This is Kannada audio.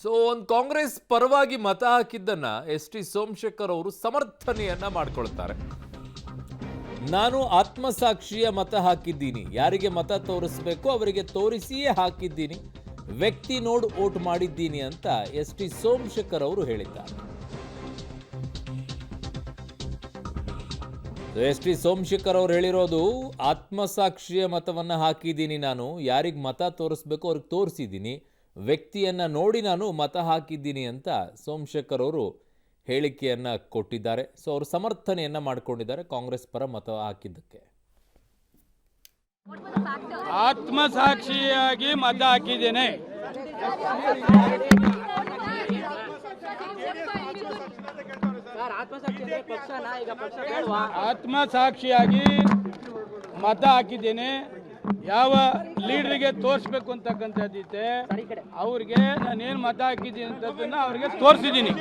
ಸೊ ಒಂದು ಕಾಂಗ್ರೆಸ್ ಪರವಾಗಿ ಮತ ಹಾಕಿದ್ದನ್ನ ಟಿ ಸೋಮಶೇಖರ್ ಅವರು ಸಮರ್ಥನೆಯನ್ನ ಮಾಡ್ಕೊಳ್ತಾರೆ. ನಾನು ಆತ್ಮಸಾಕ್ಷಿಯ ಮತ ಹಾಕಿದ್ದೀನಿ, ಯಾರಿಗೆ ಮತ ತೋರಿಸಬೇಕು ಅವರಿಗೆ ತೋರಿಸಿಯೇ ಹಾಕಿದ್ದೀನಿ, ವ್ಯಕ್ತಿ ನೋಡ್ ವೋಟ್ ಮಾಡಿದ್ದೀನಿ ಅಂತ ಟಿ ಸೋಮಶೇಖರ್ ಅವರು ಹೇಳಿದ್ದಾರೆ. ಟಿ ಸೋಮಶೇಖರ್ ಅವರು ಹೇಳಿರೋದು ಆತ್ಮಸಾಕ್ಷಿಯ ಮತವನ್ನ ಹಾಕಿದ್ದೀನಿ, ನಾನು ಯಾರಿಗೆ ಮತ ತೋರಿಸ್ಬೇಕು ಅವ್ರಿಗೆ ತೋರಿಸಿದ್ದೀನಿ, ವ್ಯಕ್ತಿಯನ್ನ ನೋಡಿ ನಾನು ಮತ ಹಾಕಿದ್ದೀನಿ ಅಂತ ಸೋಮಶೇಖರ್ ಅವರು ಹೇಳಿಕೆಯನ್ನ ಕೊಟ್ಟಿದ್ದಾರೆ. ಸೊ ಅವರು ಸಮರ್ಥನೆಯನ್ನ ಮಾಡಿಕೊಂಡಿದ್ದಾರೆ ಕಾಂಗ್ರೆಸ್ ಪರ ಮತ ಹಾಕಿದ್ದಕ್ಕೆ. ಆತ್ಮಸಾಕ್ಷಿಯಾಗಿ ಮತ ಹಾಕಿದ್ದೇನೆ. ಆತ್ಮಸಾಕ್ಷಿಯಾಗಿ ಮತ ಹಾಕಿದ್ದೇನೆ. ಯಾವ ಲೀಡರ್ಗೆ ತೋರಿಸ್ಬೇಕು ಅಂತಕ್ಕಂಥದ್ದಿತ್ತೆ ಅವ್ರಿಗೆ ನಾನೇನು ಮತ ಹಾಕಿದ್ದೀನಿ ಅಂತದನ್ನ ಅವ್ರಿಗೆ ತೋರಿಸಿದ್ದೀನಿ.